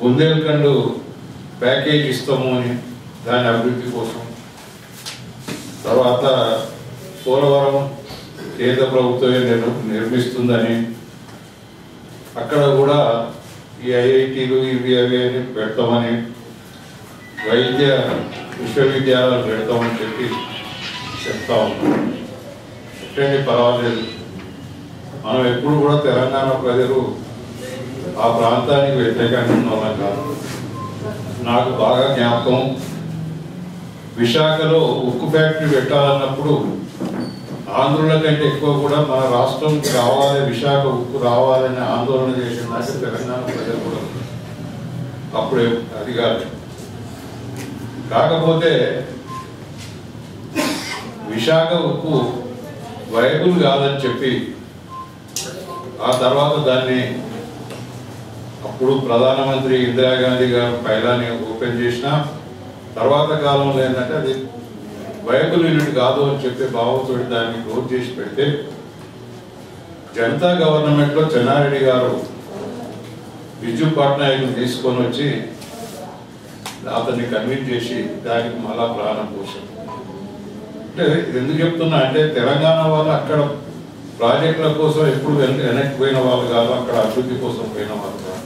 Bundelkhand package ఇస్తాము అని దాని అభివృద్ధి కోసం. తర్వాత పోలవరం కేంద్ర ప్రభుత్వమే నిర్మిస్తుందని, అక్కడ కూడా ఈ ఐఐటీలు ఇవి అవి అని పెడతామని, వైద్య విశ్వవిద్యాలయాలు పెడతామని చెప్తా ఉన్నాం. ఎట్టండి పర్వాలేదు, మనం ఎప్పుడు కూడా తెలంగాణ ప్రజలు ఆ ప్రాంతానికి వ్యతిరేకంగా ఉన్న వాళ్ళం కాదు. నాకు బాగా జ్ఞాపకం, విశాఖలో ఉక్కు ఫ్యాక్టరీ పెట్టాలన్నప్పుడు ఆంధ్రుల కంటే ఎక్కువ కూడా మన రాష్ట్రం రావాలి, విశాఖ ఉక్కు రావాలని ఆందోళన చేసిందంటే తెలంగాణ ప్రజలు కూడా. అప్పుడే అది కాదు. కాకపోతే విశాఖ ఉక్కు వైబుల్ కాదని చెప్పి ఆ తర్వాత దాన్ని అప్పుడు ప్రధానమంత్రి ఇందిరాగాంధీ గారు పైలాన్ని ఓపెన్ చేసిన తర్వాత కాలంలో ఏంటంటే అది వైబుల్ యూనిట్ కాదు అని చెప్పి భావంతో దాన్ని క్లోజ్ చేసి పెడితే జనతా గవర్నమెంట్లో చెన్నారెడ్డి గారు బిజు పట్నాయక్ని తీసుకొని వచ్చి అతన్ని కన్విన్స్ చేసి దానికి మళ్ళా ప్రాణం పోసారు. అంటే ఎందుకు చెప్తున్నా అంటే తెలంగాణ వాళ్ళు అక్కడ ప్రాజెక్టుల కోసం ఎప్పుడు వెనక్కి పోయిన వాళ్ళు కాదు, అక్కడ అభివృద్ధి కోసం పోయిన వాళ్ళు కాదు.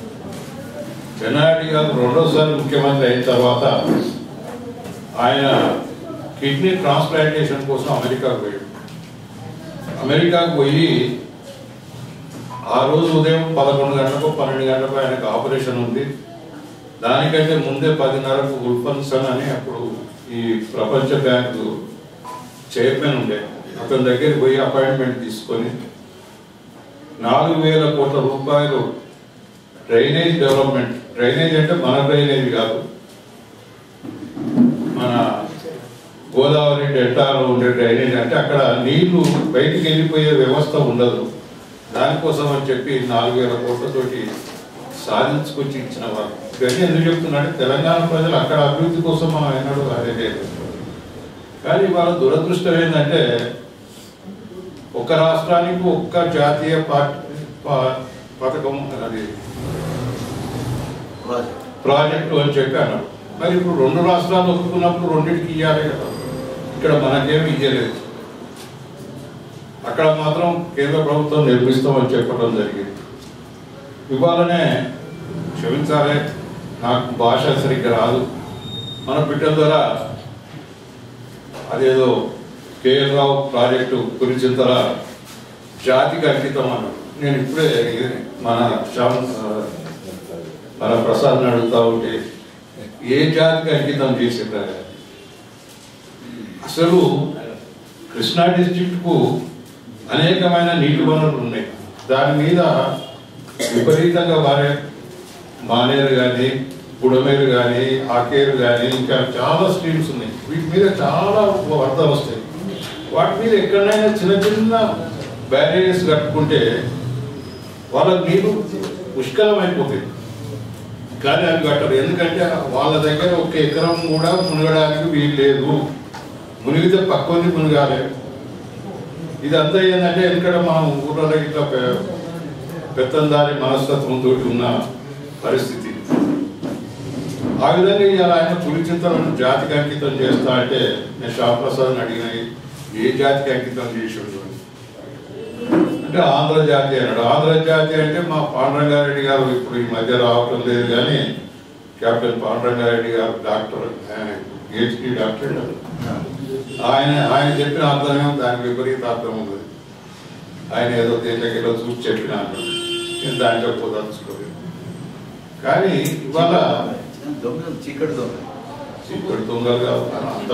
చెన్నారెడ్డి గారు రెండోసారి ముఖ్యమంత్రి అయిన తర్వాత ఆయన కిడ్నీ ట్రాన్స్ప్లాంటేషన్ కోసం అమెరికాకు పోయాడు. అమెరికాకు పోయి ఆ రోజు ఉదయం 11 గంటలకు 12 గంటలకు ఆయనకు ఆపరేషన్ ఉంది. దానికంటే ముందే 10:30కు ఉల్ఫన్సన్ అని అప్పుడు ఈ ప్రపంచ బ్యాంకు చైర్మన్ ఉండే, అతని దగ్గరికి పోయి అపాయింట్మెంట్ తీసుకొని 4,000 కోట్ల రూపాయలు డ్రైనేజ్ డెవలప్మెంట్, డ్రైనేజ్ అంటే మన డ్రైనేజ్ కాదు, మన గోదావరి డెల్టాలో ఉండే డ్రైనేజ్, అంటే అక్కడ నీళ్లు బయటికి వెళ్ళిపోయే వ్యవస్థ ఉండదు, దానికోసం అని చెప్పి 4,000 కోట్లతోటి సాధించుకొచ్చి ఇచ్చిన వారు. ఇవన్నీ ఎందుకు చెప్తున్నారంటే తెలంగాణ ప్రజలు అక్కడ అభివృద్ధి కోసం మనం ఎన్నడూ అదే లేదు. కానీ వాళ్ళ దురదృష్టం ఏంటంటే ఒక రాష్ట్రానికి ఒక్క జాతీయ పథకం అది ప్రాజెక్టు అని చెప్పి అన్నాడు. మరి ఇప్పుడు 2 రాష్ట్రాలు ఒప్పుకున్నప్పుడు రెండింటికి ఇవ్వాలి కదా, ఇక్కడ మనకేమి ఇవ్వలేదు. అక్కడ మాత్రం కేంద్ర ప్రభుత్వం నిర్మిస్తామని చెప్పడం జరిగింది. ఇవాళనే క్షమించాలి, నాకు భాష సరిగ్గా రాదు, మన బిడ్డల ద్వారా అదేదో కేఎల్ రావు ప్రాజెక్టు గురించింతలా జాతికి అంకితం అన్నాడు. నేను ఇప్పుడే మన ప్రసాద్ని అడుగుతా ఉంటే ఏ జాతికి అంకితం చేసిందా? అసలు కృష్ణా డిస్ట్రిక్ట్కు అనేకమైన నీటి వనరులు ఉన్నాయి, దాని మీద విపరీతంగా మానేరు కానీ, బుడమేరు కానీ, ఆకేరు కానీ, ఇంకా చాలా స్ట్రీమ్స్ ఉన్నాయి. వీటి మీద చాలా వరదలు వస్తాయి. వాటి మీద ఎక్కడైనా చిన్న చిన్న బ్యారేజెస్ కట్టుకుంటే వాళ్ళకి నీరు పుష్కలం అయిపోతాయి. కానీ అవి కట్టరు, ఎందుకంటే వాళ్ళ దగ్గర 1 ఎకరం కూడా మునగడానికి వీలు లేదు, మునిగితే పక్కొని మునగాలి. ఇదంతా ఏంటంటే ఎందుకంటే మనం ఊళ్ళలో ఇట్లా పెత్తందారి మనస్తత్వంతో ఉన్న పరిస్థితి. ఆ విధంగా ఇవాళ ఆయన పులిచింతలను జాతికి అంకితం చేస్తా అంటే నేను శ్యామప్రసాద్ని అడిగిన ఏ జాతికి అంకితం చేసాడు అంటే ఆంధ్ర జాతి అన్నాడు. ఆంధ్ర జాతి అంటే మా పాండురంగారెడ్డి గారు ఇప్పుడు ఈ మధ్య రావటం లేదు, కానీ కెప్టెన్ పాండురంగారెడ్డి గారు డాక్టర్, PhD డాక్టర్, ఆయన చెప్పిన అర్థమే దానికి విపరీత అర్థం ఉంది. ఆయన ఏదో తేలికలో చూసి చెప్పిన నేను దాంట్లో పోదలుచుకోలేదు. కానీ ఇవాళ చీకటి దొంగలు కాదు, అంత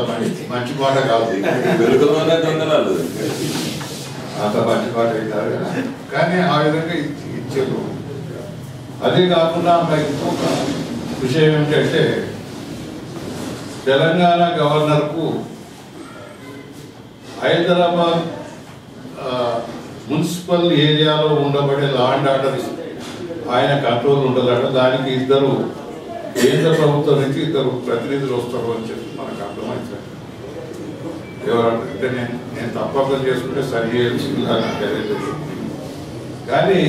మంచి మాట కాదు, అంత మంచి మాట అవుతారు. కానీ ఆ విధంగా ఇచ్చారు. అదే కాకుండా ఇంకొక విషయం ఏమిటంటే తెలంగాణ గవర్నర్కు హైదరాబాద్ మున్సిపల్ ఏరియాలో ఉండబడే లా అండ్ ఆర్డర్ ఆయన కంట్రోల్ ఉండదట. దానికి 2 కేంద్ర ప్రభుత్వం నుంచి 2 ప్రతినిధులు వస్తారు అని చెప్పి మనకు అర్థమవుతుంది. ఎవరంటే నేను తప్పకుండా చేసుకుంటే సరి చేయాల్సిందిగా నాకు తెలియదు. కానీ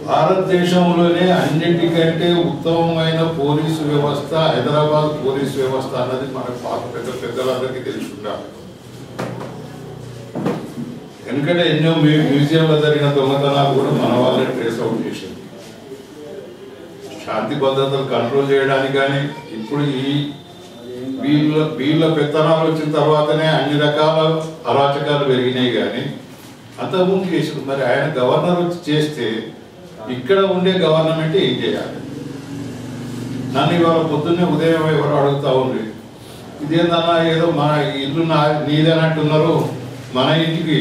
భారతదేశంలోనే అన్నిటికంటే ఉత్తమమైన పోలీసు వ్యవస్థ హైదరాబాద్ పోలీసు వ్యవస్థ అన్నది మనకు పాత పెద్దలందరికీ తెలుసుకుంటారు. ఎందుకంటే ఎన్నో మ్యూజియంలో జరిగిన దొంగతనాలు కూడా మన వాళ్ళే ట్రేస్ అవుట్ చేసింది. శాంతి భద్రతలు కంట్రోల్ చేయడానికి కానీ ఇప్పుడు వీళ్ళ పెత్తనాలు వచ్చిన తర్వాతనే అన్ని రకాల అరాచకాలు పెరిగినాయి. కానీ అంతకుముందు చేసింది. మరి ఆయన గవర్నర్ వచ్చి చేస్తే ఇక్కడ ఉండే గవర్నమెంట్ ఏం చేయాలి? నన్ను ఇవాళ పొద్దున్నే ఉదయం ఎవరు అడుగుతా ఉంది, ఇదేందన్నా ఏదో మన ఇల్లు నీదేనంటున్నారు, మన ఇంటికి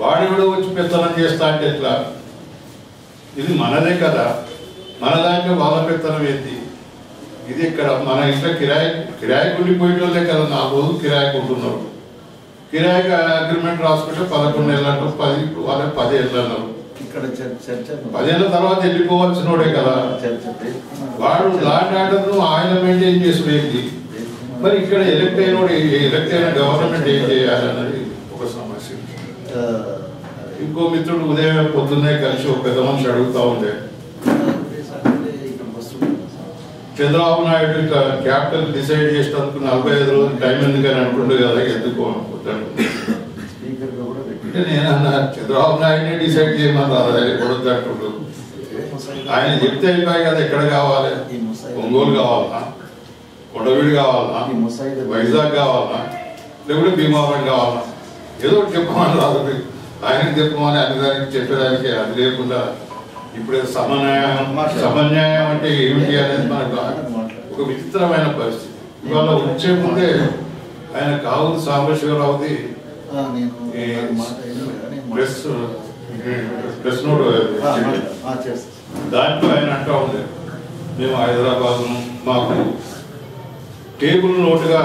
వాడి కూడా వచ్చి పెత్తనం చేస్తా అంటే ఎట్లా? ఇది మనదే కదా, మన దాంట్లో వాళ్ళ పెత్తనం ఏంటి? ఇది ఇక్కడ మన ఇంట్లో కిరాయికి ఉండిపోయేటోళ్ళే కదా 4 రోజులు కిరాయికి ఉంటున్నారు. కిరాయికి అగ్రిమెంట్ రాసుకుంటే 11 నెలలు అంటారు, 10 వాళ్ళకి 10 ఏళ్ళు అన్నారు. 10 ఏళ్ళ తర్వాత వెళ్ళిపోవాల్సినోడే కదా. వాడు లాంటి ఆర్డర్ను ఆయన మెయింటైన్ చేసుకునేది. మరి ఇక్కడ ఎలక్ట్ అయిన గవర్నమెంట్ ఏం చేయాలన్నది ఒక సమస్య. ఇంకో మిత్రుడు ఉదయం పొద్దున్నే కలిసి ఒక పెద్ద మనిషి అడుగుతా ఉండే, చంద్రబాబు నాయుడు క్యాపిటల్ డిసైడ్ చేసినందుకు 45 రోజులు టైం ఎందుకని అనుకుంటు కదా, ఎందుకు అనుకుంటాను అంటే నేను అన్నా, చంద్రబాబు నాయుడిని డిసైడ్ చేయమన్నారు ఎప్పుడు అంటుండ్రు. ఆయన చెప్తే అయిపోయి కదా, ఎక్కడ కావాలి? ఒంగోలు కావాలన్నా, కొండవీడు కావాలన్నా, వైజాగ్ కావాలన్నా, లేకుంటే భీమావరం కావాలన్నా, ఏదో ఒకటి చెప్పమని రాదు. ఆయనకి చెప్పమని అన్ని దానికి చెప్పేదానికి అది లేకుండా ఇప్పుడు సమన్యాయం అంటే ఏమిటి అనేది మనకు ఒక విచిత్రమైన పరిస్థితి. ఇవాళ వచ్చే ముందే ఆయన కావులు సాంబశివరావుది ప్రెస్ నోట్ దాంట్లో ఆయన అంటూ ఉండే, మేము హైదరాబాద్ మాకు టేబుల్ నోటుగా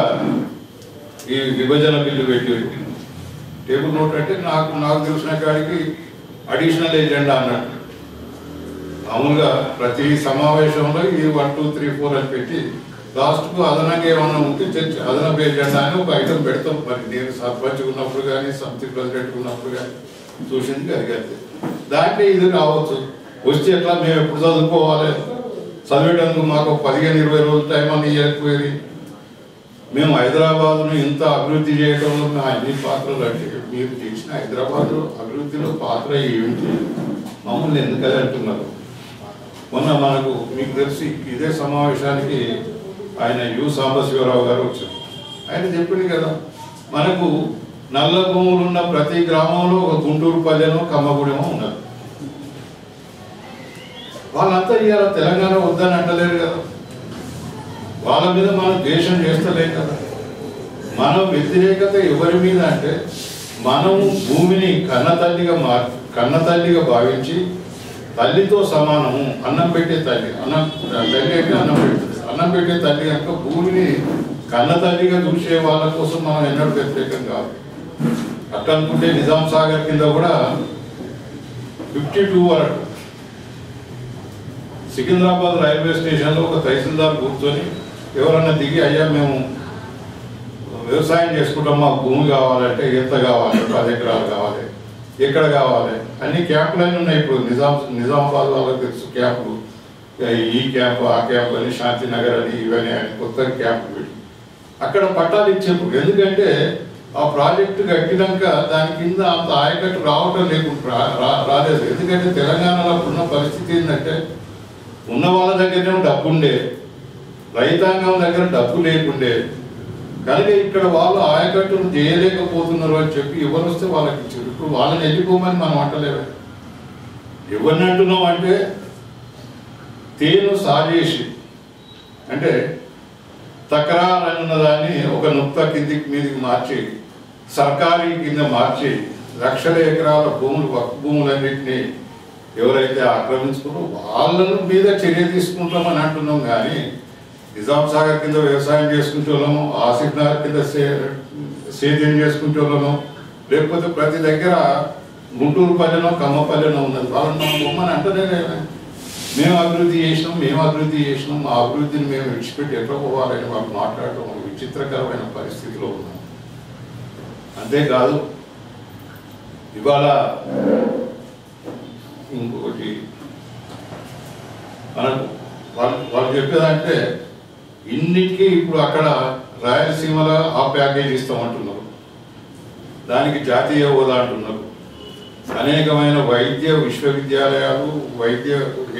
ఈ విభజన బిల్లు పెట్టి, టేబుల్ నోట్ అంటే నాకు తెలిసిన కాడికి అడిషనల్ ఎజెండా అన్నట్టు. మామూలుగా ప్రతి సమావేశంలో ఈ 1, 2, 3, 4 అని పెట్టి లాస్ట్కు అదనంగా ఏమన్నా ఉంటే అదనపు ఎజెండా అని ఒక ఐటమ్ పెడతాం. మరి నేను సర్పంచ్ ఉన్నప్పుడు కానీ సమితి ప్రెసిడెంట్ ఉన్నప్పుడు కానీ చూసింది అడిగారు. దాంట్లో ఇది రావచ్చు, వస్తే ఎట్లా మేము ఎప్పుడు చదువుకోవాలి, చదివేటందుకు మాకు 15-20 రోజులు టైం అని ఇవ్వకపోయేది. మేము హైదరాబాద్ను ఇంత అభివృద్ధి చేయడంలో మేము అన్ని పాత్రలు అంటే మీరు చేసిన హైదరాబాద్ అభివృద్ధిలో పాత్ర ఏమిటి, మమ్మల్ని ఎందుకని అంటున్నారు. మొన్న మనకు మీకు తెలిసి ఇదే సమావేశానికి ఆయన యు సాంబశివరావు గారు వచ్చారు. ఆయన చెప్పింది కదా, మనకు నల్ల భూములు ఉన్న ప్రతి గ్రామంలో ఒక గుంటూరు పల్లెనో కమ్మగూడెమో ఉన్నారు. వాళ్ళంతా ఇవాళ తెలంగాణ వద్దని అంటలేరు కదా, వాళ్ళ మీద మనం ద్వేషం చేస్తలేం కదా. మనం వ్యతిరేకత ఎవరి మీద అంటే మనం భూమిని కన్నతల్లిగా భావించి తల్లితో సమానము, అన్నం పెట్టే తల్లి, తల్లి అంటే అన్నం పెడుతుంది, అన్నం పెట్టే తల్లి కనుక భూమిని కన్నతల్లిగా చూసే వాళ్ళ కోసం మనం ఎన్నడూ వ్యతిరేకం కాదు. అట్లా అనుకుంటే నిజాం సాగర్ కింద కూడా 52 వరకు సికింద్రాబాద్ రైల్వే స్టేషన్లో ఒక తహసీల్దార్ కూర్చొని ఎవరన్నా దిగి, అయ్యా మేము వ్యవసాయం చేసుకుంటాం, మాకు భూమి కావాలంటే ఎంత కావాలి, 10 ఎకరాలు కావాలి, ఎక్కడ కావాలి, అన్ని క్యాంపులు అన్నీ ఉన్నాయి. ఇప్పుడు నిజామాబాద్ వాళ్ళకి తెలుసు క్యాంపులు, ఈ క్యాంపు ఆ క్యాంపు అని, శాంతినగర్ అని, ఇవన్నీ అని కొత్త క్యాంపులు పెట్టి అక్కడ పట్టాలు ఇచ్చేప్పుడు. ఎందుకంటే ఆ ప్రాజెక్టు కట్టినాక దాని కింద అంత ఆయకట్టు రావటం లేకుండా రాలేదు. ఎందుకంటే తెలంగాణలో ఉన్న పరిస్థితి ఏంటంటే ఉన్న వాళ్ళ దగ్గరనే డబ్బు ఉండే, రైతాంగం దగ్గర డబ్బు లేకుండే కనుక ఇక్కడ వాళ్ళు ఆయకట్టును చేయలేకపోతున్నారు అని చెప్పి ఎవరు వస్తే వాళ్ళకి ఇచ్చారు. ఇప్పుడు వాళ్ళని వెళ్ళిపోమని మనం అంటలేము. ఎవరిని అంటున్నాం అంటే తేను సాజేసి అంటే తక్రార్ అన్న దాన్ని ఒక నుక్త కిందికి మీదికి మార్చి సర్కారీ కింద మార్చి లక్షల ఎకరాల భూములు వక్ఫ్ భూములన్నింటినీ ఎవరైతే ఆక్రమించుకున్నారో వాళ్ళ మీద చర్య తీసుకుంటామని అంటున్నాం. కానీ నిజాం సాగర్ కింద వ్యవసాయం చేసుకుంటున్నాము, ఆసిఫ్ నగర్ కింద సేద్యం చేసుకుంటున్నాము, లేకపోతే ప్రతి దగ్గర గుంటూరు పల్లెనో కమ్మపల్లెనో ఉన్నది. వాళ్ళని మనం బొమ్మని అంటనే మేము అభివృద్ధి చేసినాం, మా అభివృద్ధిని మేము విడిచిపెట్టి ఎట్లా పోవాలని వాళ్ళు మాట్లాడటం ఒక విచిత్రకరమైన పరిస్థితిలో ఉన్నాం. అంతేకాదు ఇవాళ ఇంకొకటి మనకు వాళ్ళు చెప్పేదంటే ఇన్నిటికీ ఇప్పుడు అక్కడ రాయలసీమలో ఆ ప్యాకేజ్ ఇస్తామంటున్నారు, దానికి జాతీయ హోదా అంటున్నారు, అనేకమైన వైద్య విశ్వవిద్యాలయాలు వైద్య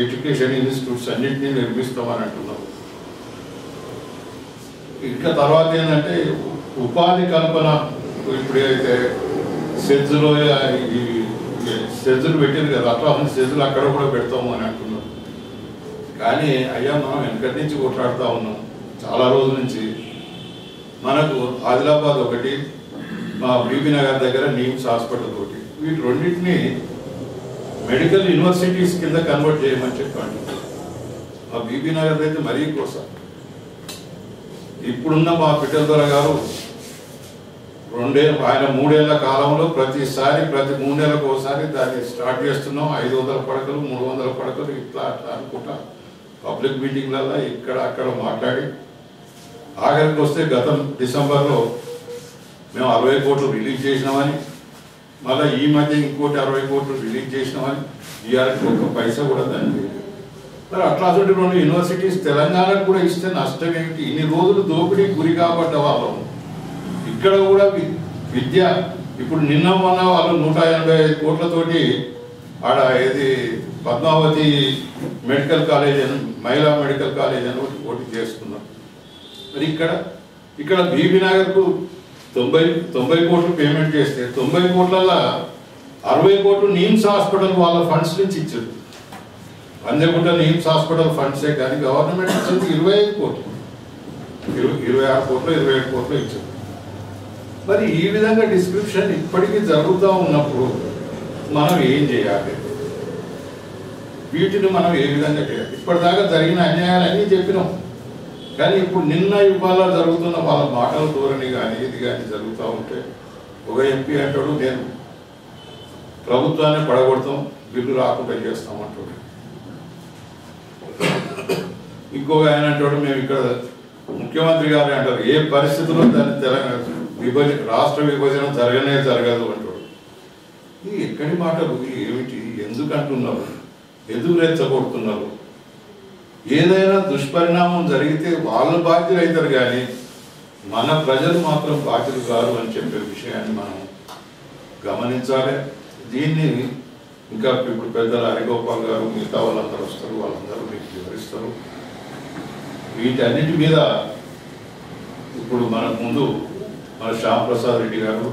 ఎడ్యుకేషన్ ఇన్స్టిట్యూట్స్ అన్నింటినీ నిర్మిస్తామని అంటున్నారు. ఇంకా తర్వాత ఏంటంటే ఉపాధి కల్పన, ఇప్పుడైతే సెజ్జులో సెజ్జులు పెట్టారు కదా, అట్లా సెజ్జులు అక్కడ కూడా పెడతాము అని అంటున్నారు. కానీ అయ్యా మనం వెనకటి నుంచి కొట్లాడుతూ ఉన్నాం చాలా రోజుల నుంచి. మనకు ఆదిలాబాద్ ఒకటి, మా బీబీ నగర్ దగ్గర నీమ్స్ హాస్పిటల్ ఒకటి, వీటి రెండింటినీ మెడికల్ యూనివర్సిటీస్ కింద కన్వర్ట్ చేయమని చెప్పండి. మా బీబీ నగర్ అయితే మరీ కోసం. ఇప్పుడున్న మా పిట్టల దొర గారు ఆయన 3 ఏళ్ల కాలంలో ప్రతి 3 నెలలకు ఒకసారి దాన్ని స్టార్ట్ చేస్తున్నాం. 500 పడకలు 300 పడకలు ఇట్లా అట్లా అనుకుంటా పబ్లిక్ మీటింగ్లలో ఇక్కడ అక్కడ మాట్లాడి ఆఖరికి వస్తే గతం డిసెంబర్లో మేము 60 కోట్లు రిలీజ్ చేసినామని, మళ్ళీ ఈ మధ్య ఇంకోటి 60 కోట్లు రిలీజ్ చేసినామని, ఇవాళకి ఒక్క పైసా కూడా దాన్ని. మరి అట్లాంటి 2 యూనివర్సిటీస్ తెలంగాణకు కూడా ఇస్తే నష్టం ఏమిటి? ఇన్ని రోజులు దోపిడీ గురి కాబట్ట వాళ్ళం. ఇక్కడ కూడా విద్య ఇప్పుడు నిన్న మొన్న వాళ్ళు 185 కోట్లతోటి ఆడ ఏది పద్మావతి మెడికల్ కాలేజ్ అని, మహిళా మెడికల్ కాలేజ్ అని ఒకటి చేస్తున్నారు. మరి ఇక్కడ బీబీ నగర్కు 90 కోట్లు పేమెంట్ చేస్తే 90 కోట్లలో 60 కోట్లు నీమ్స్ హాస్పిటల్ వాళ్ళ ఫండ్స్ నుంచి ఇచ్చారు. పంజగుట్ట నీమ్స్ హాస్పిటల్ ఫండ్సే కానీ గవర్నమెంట్ ఇచ్చింది 25 కోట్లు, 26 కోట్లు 27 కోట్లు ఇచ్చారు. మరి ఈ విధంగా డిస్క్రిప్షన్ ఇప్పటికీ జరుగుతూ ఉన్నప్పుడు మనం ఏం చేయాలి? వీటిని మనం ఏ విధంగా చేయాలి? ఇప్పటిదాకా జరిగిన అన్యాయాలన్నీ చెప్పినాం, కానీ ఇప్పుడు నిన్న ఇవాళ జరుగుతున్న వాళ్ళ మాటల ధోరణి కానీ ఇది కానీ జరుగుతూ ఉంటే ఒక ఎంపీ అంటాడు నేను ప్రభుత్వాన్ని పడగొడతాం, బిల్లు రాకుండా చేస్తామంటాడు. ఇంకొక ఆయన అంటాడు మేము ఇక్కడ ముఖ్యమంత్రి గారు అంటారు ఏ పరిస్థితుల్లో దాన్ని తెలంగాణ రాష్ట్ర విభజన జరగదు అంటాడు. ఇది ఎక్కడి మాటలు ఏమిటి? ఎందుకు అంటున్నారు? ఎందుకు రెచ్చగొడుతున్నారు? ఏదైనా దుష్పరిణామం జరిగితే వాళ్ళు బాధ్యులు అవుతారు, కానీ మన ప్రజలు మాత్రం బాధ్యులు కాదు అని చెప్పే విషయాన్ని మనం గమనించాలి. దీన్ని ఇంకా ఇప్పుడు పెద్దలు హరిగోపాల్ గారు మిగతా వాళ్ళందరూ వస్తారు, వాళ్ళందరూ మీకు వివరిస్తారు. వీటన్నిటి మీద ఇప్పుడు మనకు ముందు మన శ్యామ్ ప్రసాద్ రెడ్డి గారు